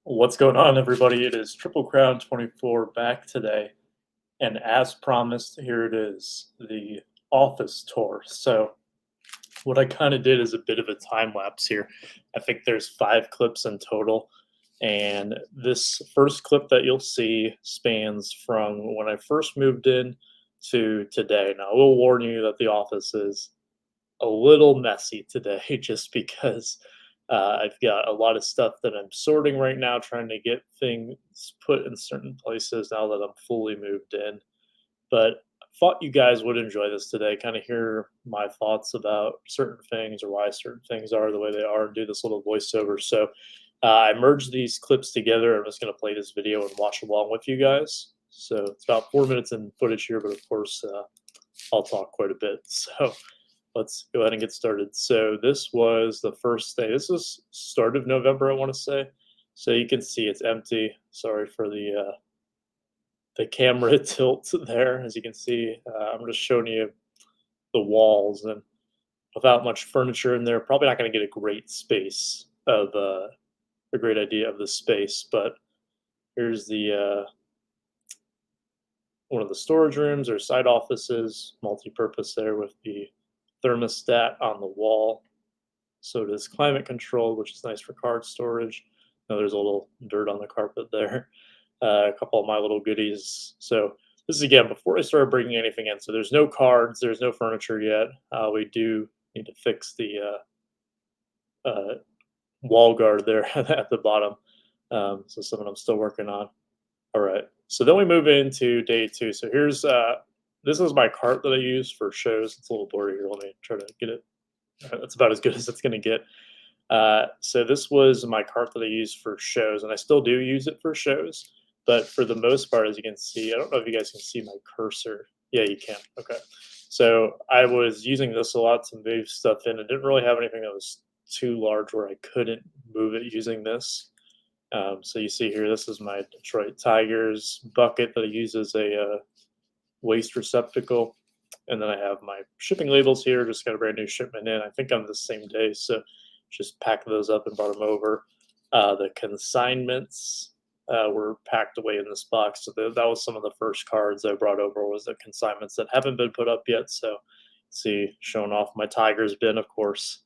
What's going on, everybody? It is TripleCrown24 back today, and as promised, here it is, the office tour. So, what I kind of did is a bit of a time lapse here. I think there's 5 clips in total, and this first clip that you'll see spans from when I first moved in to today. Now, I will warn you that the office is a little messy today just because I've got a lot of stuff that I'm sorting right now, trying to get things put in certain places now that I'm fully moved in. But I thought you guys would enjoy this today, kind of hear my thoughts about certain things or why certain things are the way they are, and do this little voiceover. So I merged these clips together. I'm just going to play this video and watch along with you guys. So it's about 4 minutes in footage here, but of course, I'll talk quite a bit. So let's go ahead and get started. So this was the first day. This was start of November, I want to say. So you can see it's empty. Sorry for the camera tilt there. As you can see, I'm just showing you the walls, and without much furniture in there, probably not going to get a great space of a great idea of the space. But here's the one of the storage rooms or side offices, multi-purpose there with the thermostat on the wall. So it is climate controlled, which is nice for card storage. Now there's a little dirt on the carpet there. A couple of my little goodies. So this is again before I started bringing anything in. So there's no cards, there's no furniture yet. We do need to fix the wall guard there at the bottom. So something I'm still working on. All right. So then we move into day 2. So here's this is my cart that I use for shows. It's a little blurry here. Let me try to get it. That's about as good as it's going to get. So this was my cart that I use for shows, and I still do use it for shows. But for the most part, as you can see, I don't know if you guys can see my cursor. Yeah, you can. Okay. So I was using this a lot to move stuff in. I didn't really have anything that was too large where I couldn't move it using this. So you see here, this is my Detroit Tigers bucket that I use as a waste receptacle. And then I have my shipping labels here. Just got a brand new shipment in, I think on the same day. So just packed those up and brought them over. The consignments were packed away in this box. So that was some of the first cards I brought over, was the consignments that haven't been put up yet. So see, showing off my Tigers bin, of course.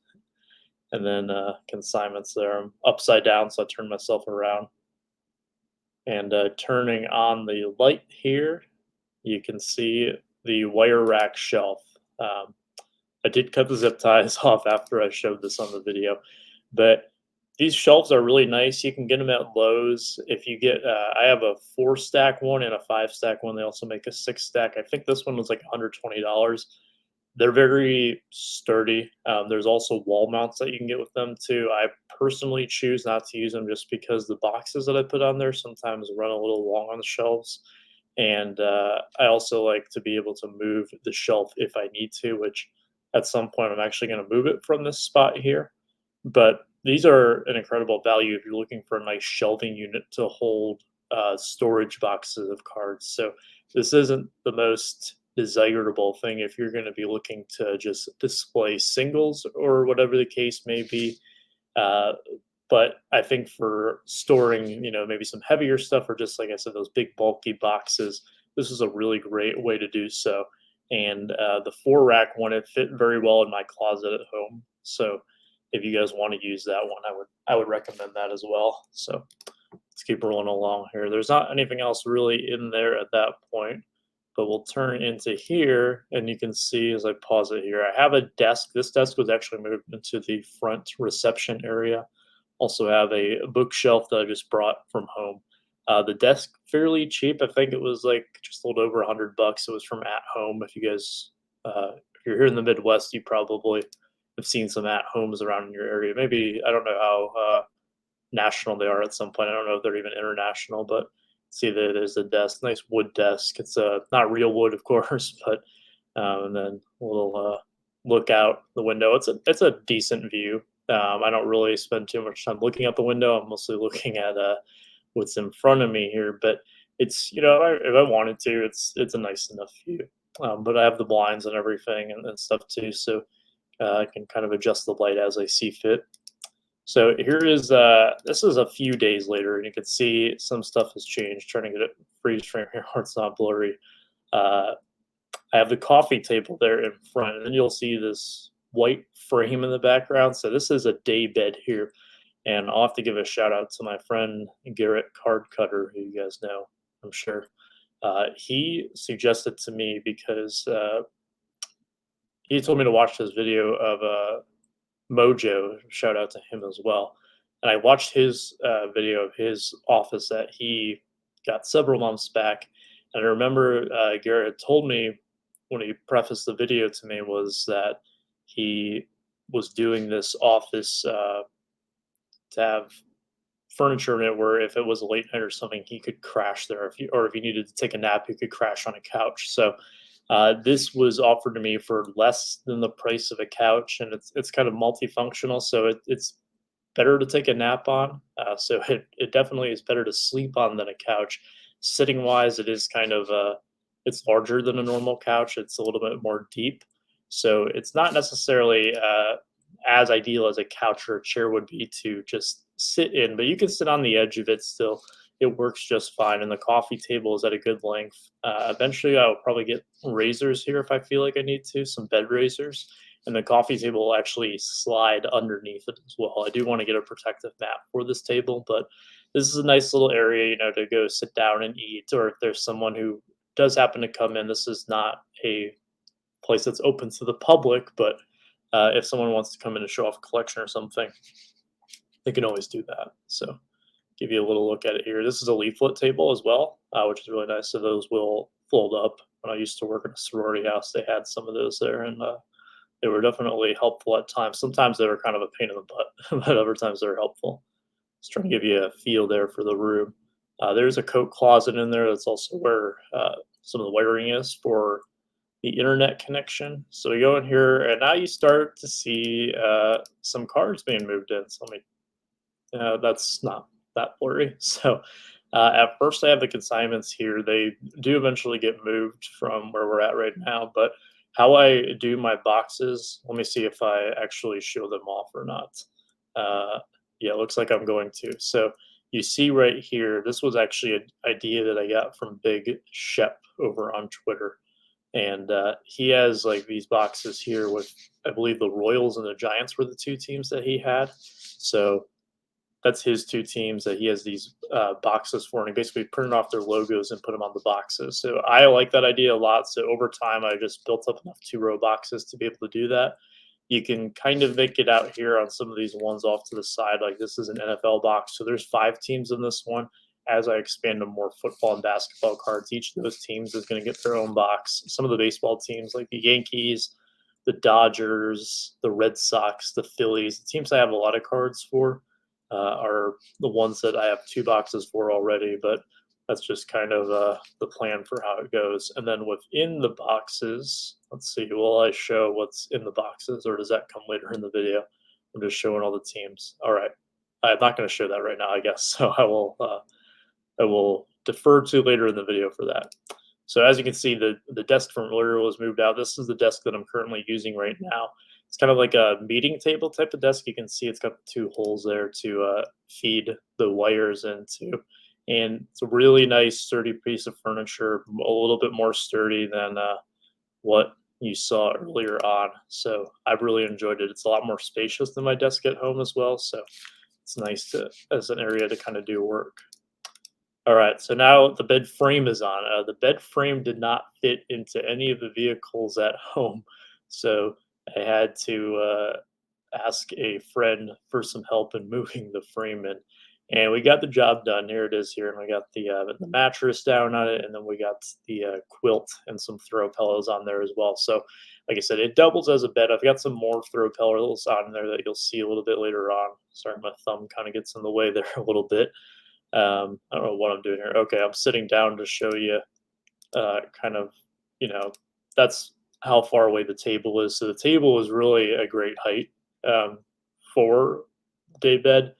And then consignments there. I'm upside down, so I turn myself around. And turning on the light here, you can see the wire rack shelf. I did cut the zip ties off after I showed this on the video, but these shelves are really nice. You can get them at Lowe's. If you get, I have a 4-stack one and a 5-stack one. They also make a 6-stack. I think this one was like $120. They're very sturdy. There's also wall mounts that you can get with them too. I personally choose not to use them just because the boxes that I put on there sometimes run a little long on the shelves. And I also like to be able to move the shelf if I need to, which at some point I'm actually going to move it from this spot here. But these are an incredible value if you're looking for a nice shelving unit to hold storage boxes of cards. So this isn't the most desirable thing if you're going to be looking to just display singles or whatever the case may be. Uh, but I think for storing, maybe some heavier stuff or just like I said, those big bulky boxes, this is a really great way to do so. And the 4-rack one, it fit very well in my closet at home. So if you guys want to use that one, I would recommend that as well. So let's keep rolling along here. There's not anything else really in there at that point, but we'll turn into here, and you can see as I pause it here, I have a desk. This desk was actually moved into the front reception area. Also have a bookshelf that I just brought from home. The desk fairly cheap. I think it was like just a little over $100. It was from At Home. If you guys, if you're here in the Midwest, you probably have seen some At Homes around in your area. Maybe I don't know how national they are at some point. I don't know if they're even international, but see there's a desk, nice wood desk. It's not real wood, of course, but and then a little look out the window. It's a decent view. I don't really spend too much time looking out the window. I'm mostly looking at what's in front of me here. But it's if I wanted to, it's a nice enough view. But I have the blinds and everything and stuff too, so I can kind of adjust the light as I see fit. So here is this is a few days later, and you can see some stuff has changed. Trying to get it freeze frame here where it's not blurry. Uh, I have the coffee table there in front, and then you'll see this white frame in the background. So this is a day bed here, and I'll have to give a shout out to my friend Garrett Card Cutter, who you guys know, I'm sure. He suggested to me because he told me to watch this video of Mojo. Shout out to him as well. And I watched his video of his office that he got several months back. And I remember Garrett had told me when he prefaced the video to me was that he was doing this office to have furniture in it where if it was a late night or something, he could crash there. If he needed to take a nap, he could crash on a couch. So this was offered to me for less than the price of a couch, and it's kind of multifunctional, so it's better to take a nap on. So it definitely is better to sleep on than a couch. Sitting wise, it is kind of it's larger than a normal couch. It's a little bit more deep, so it's not necessarily as ideal as a couch or a chair would be to just sit in, but you can sit on the edge of it still. It works just fine, and the coffee table is at a good length. Eventually, I'll probably get razors here if I feel like I need to, some bed razors, and the coffee table will actually slide underneath it as well. I do want to get a protective mat for this table, but this is a nice little area, to go sit down and eat, or if there's someone who does happen to come in. This is not a place that's open to the public, but if someone wants to come in and show off a collection or something, they can always do that. So give you a little look at it here. This is a leaflet table as well, which is really nice. So those will fold up. When I used to work in a sorority house, they had some of those there, and they were definitely helpful at times. Sometimes they were kind of a pain in the butt, but other times they're helpful. Just trying to give you a feel there for the room. There's a coat closet in there. That's also where some of the wiring is for the internet connection. So we go in here, and now you start to see some cards being moved in. So let me, that's not that blurry. So at first I have the consignments here. They do eventually get moved from where we're at right now, but how I do my boxes, let me see if I actually show them off or not. Yeah, it looks like I'm going to. So you see right here, this was actually an idea that I got from Big Shep over on Twitter. And he has like these boxes here with, I believe, the Royals and the Giants were the two teams that he had. So that's his two teams that he has these boxes for, and he basically printed off their logos and put them on the boxes. So I like that idea a lot. So over time, I just built up enough two-row boxes to be able to do that. You can kind of make it out here on some of these ones off to the side. Like this is an NFL box. So there's 5 teams in this one. As I expand to more football and basketball cards, each of those teams is going to get their own box. Some of the baseball teams like the Yankees, the Dodgers, the Red Sox, the Phillies, the teams I have a lot of cards for, are the ones that I have 2 boxes for already, but that's just kind of the plan for how it goes. And then within the boxes, let's see, will I show what's in the boxes, or does that come later in the video? I'm just showing all the teams. All right. I'm not going to show that right now, I guess. So I will defer to later in the video for that. So as you can see, the desk from earlier was moved out. This is the desk that I'm currently using right now. It's kind of like a meeting table type of desk. You can see it's got 2 holes there to feed the wires into. And it's a really nice, sturdy piece of furniture, a little bit more sturdy than what you saw earlier on. So I've really enjoyed it. It's a lot more spacious than my desk at home as well. So it's nice to as an area to kind of do work. All right, so now the bed frame is on. The bed frame did not fit into any of the vehicles at home, so I had to ask a friend for some help in moving the frame in, and we got the job done. Here it is here, and we got the mattress down on it, and then we got the quilt and some throw pillows on there as well. So, like I said, it doubles as a bed. I've got some more throw pillows on there that you'll see a little bit later on. Sorry, my thumb kind of gets in the way there a little bit. I don't know what I'm doing here. Okay, I'm sitting down to show you kind of, you know, that's how far away the table is. So the table is really a great height for day bed.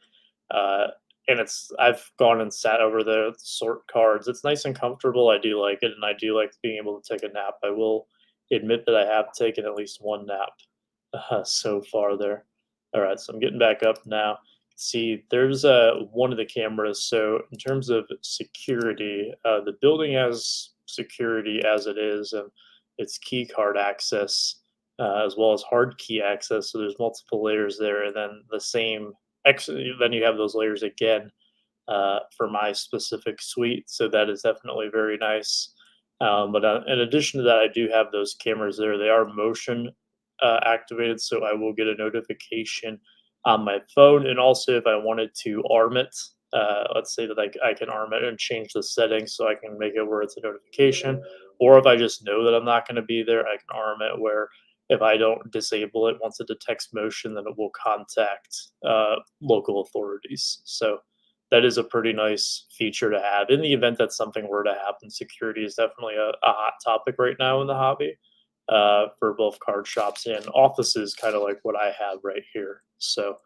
And I've gone and sat over there, sort cards. It's nice and comfortable. I do like it, and I do like being able to take a nap. I will admit that I have taken at least one nap so far there. All right, so I'm getting back up now. see, there's one of the cameras. So in terms of security, the building has security as it is, and it's key card access as well as hard key access. So there's multiple layers there, and then the same. Then you have those layers again for my specific suite. So that is definitely very nice. But in addition to that, I do have those cameras there. They are motion activated, so I will get a notification on my phone. And also, if I wanted to arm it, let's say that I can arm it and change the settings so I can make it where it's a notification. Or if I just know that I'm not going to be there, I can arm it where if I don't disable it, once it detects motion, then it will contact local authorities. So that is a pretty nice feature to have. In the event that something were to happen, security is definitely a hot topic right now in the hobby for both card shops and offices, kind of like what I have right here. So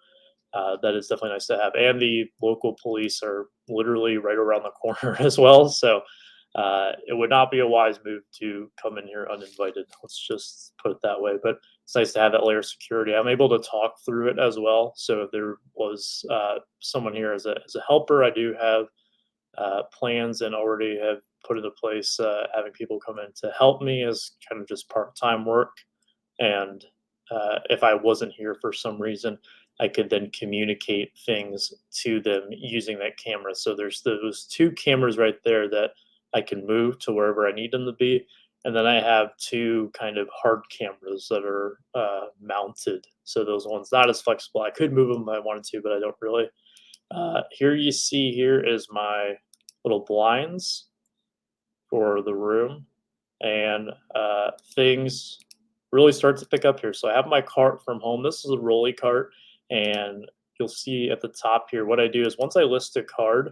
that is definitely nice to have. And the local police are literally right around the corner as well. So it would not be a wise move to come in here uninvited. Let's just put it that way. But it's nice to have that layer of security. I'm able to talk through it as well. So if there was someone here as a helper, I do have plans and already have put into place having people come in to help me as kind of just part-time work. And if I wasn't here for some reason, I could then communicate things to them using that camera. So there's those two cameras right there that I can move to wherever I need them to be. And then I have two kind of hard cameras that are mounted. So those ones not as flexible. I could move them if I wanted to, but I don't really. Here you see here is my little blinds for the room, and things really start to pick up here. So I have my cart from home. This is a rolly cart, and you'll see at the top here, what I do is once I list a card,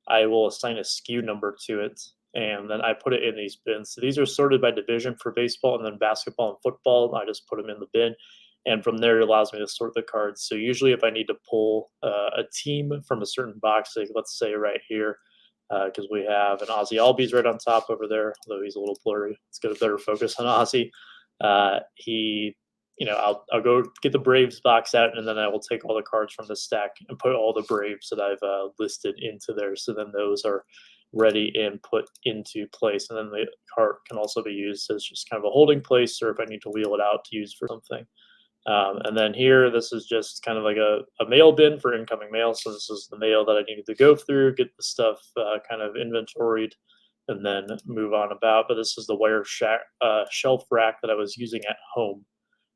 I will assign a SKU number to it, and then I put it in these bins. So these are sorted by division for baseball, and then basketball and football, I just put them in the bin. And from there, it allows me to sort the cards. So usually if I need to pull a team from a certain box, like let's say right here, because we have an Ozzy Albies right on top over there, although he's a little blurry. Let's get a better focus on Ozzy. He, I'll go get the Braves box out, and then I will take all the cards from the stack and put all the Braves that I've listed into there. So then those are ready and put into place. And then the cart can also be used as just kind of a holding place, or if I need to wheel it out to use for something. And then here, this is just kind of like a mail bin for incoming mail. So this is the mail that I needed to go through, get the stuff kind of inventoried, and then move on about. But this is the shelf rack that I was using at home.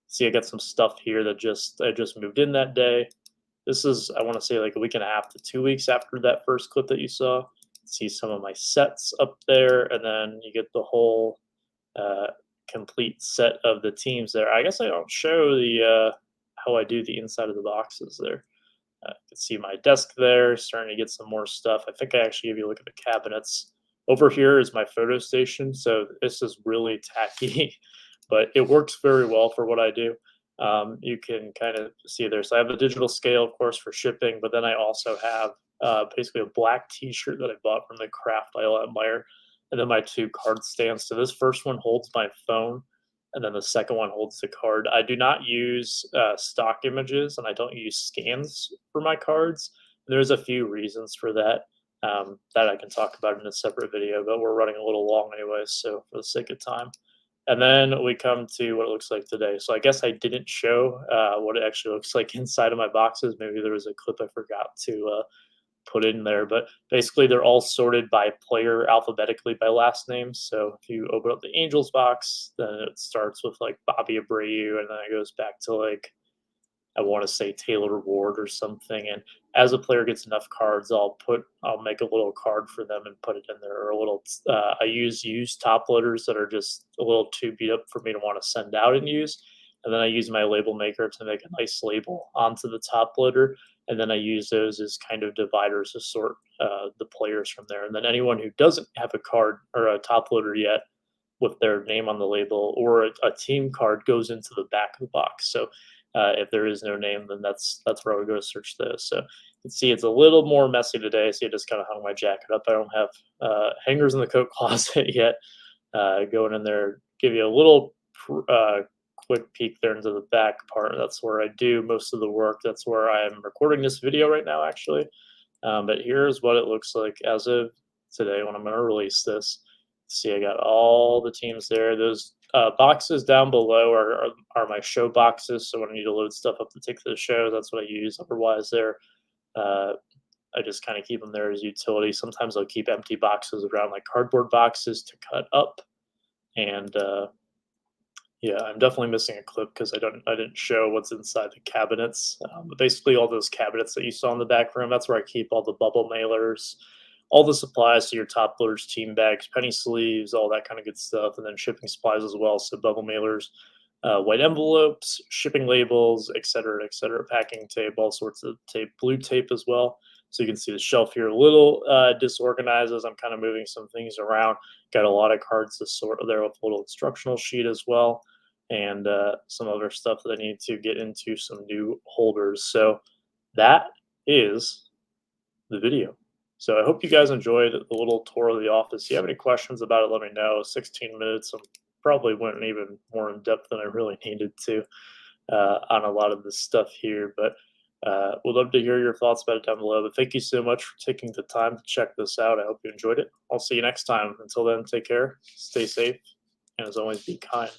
See, I got some stuff here that I just moved in that day. This is, I want to say, like a week and a half to 2 weeks after that first clip that you saw. See some of my sets up there, and then you get the whole complete set of the teams there. I guess I don't show the how I do the inside of the boxes there. You can see my desk there, starting to get some more stuff. I think I actually give you a look at the cabinets. Over here is my photo station, so this is really tacky, but it works very well for what I do. You can kind of see there. So I have a digital scale, of course, for shipping, but then I also have basically a black T-shirt that I bought from the craft aisle at Meyer, and then my two card stands. So this first one holds my phone, and then the second one holds the card. I do not use stock images, and I don't use scans for my cards. There's a few reasons for that that I can talk about in a separate video, but we're running a little long anyway, so for the sake of time. And then we come to what it looks like today. So I guess I didn't show what it actually looks like inside of my boxes. Maybe there was a clip I forgot to put in there, but basically they're all sorted by player alphabetically by last name. So if you open up the Angels box, then it starts with like Bobby Abreu, and then it goes back to like, I want to say Taylor Ward or something. And as a player gets enough cards, I'll make a little card for them and put it in there. Or a little, I use used top loaders that are just a little too beat up for me to want to send out and use. And then I use my label maker to make a nice label onto the top loader. And then I use those as kind of dividers to sort the players from there. And then anyone who doesn't have a card or a top loader yet with their name on the label or a team card goes into the back of the box. So if there is no name, then that's where I would go to search those. So you can see it's a little more messy today. See, I just kind of hung my jacket up. I don't have hangers in the coat closet yet. Going in there, give you a little quick peek there into the back part. That's where I do most of the work. That's where I am recording this video right now, actually. But here's what it looks like as of today when I'm going to release this. See, I got all the teams there. Those boxes down below are my show boxes. So when I need to load stuff up to take to the show, that's what I use. Otherwise, I just kind of keep them there as utility. Sometimes I'll keep empty boxes around, like cardboard boxes to cut up. And yeah, I'm definitely missing a clip because I didn't show what's inside the cabinets. But basically, all those cabinets that you saw in the back room, that's where I keep all the bubble mailers, all the supplies, so your top loaders, team bags, penny sleeves, all that kind of good stuff, and then shipping supplies as well. So bubble mailers, white envelopes, shipping labels, et cetera, packing tape, all sorts of tape, blue tape as well. So you can see the shelf here a little disorganized as I'm kind of moving some things around. Got a lot of cards to sort there with a little instructional sheet as well, and some other stuff that I need to get into some new holders. So that is the video. So I hope you guys enjoyed the little tour of the office. If you have any questions about it, let me know. 16 minutes. I probably went even more in depth than I really needed to on a lot of this stuff here, but would love to hear your thoughts about it down below. But thank you so much for taking the time to check this out. I hope you enjoyed it. I'll see you next time. Until then, take care, stay safe, and as always, be kind.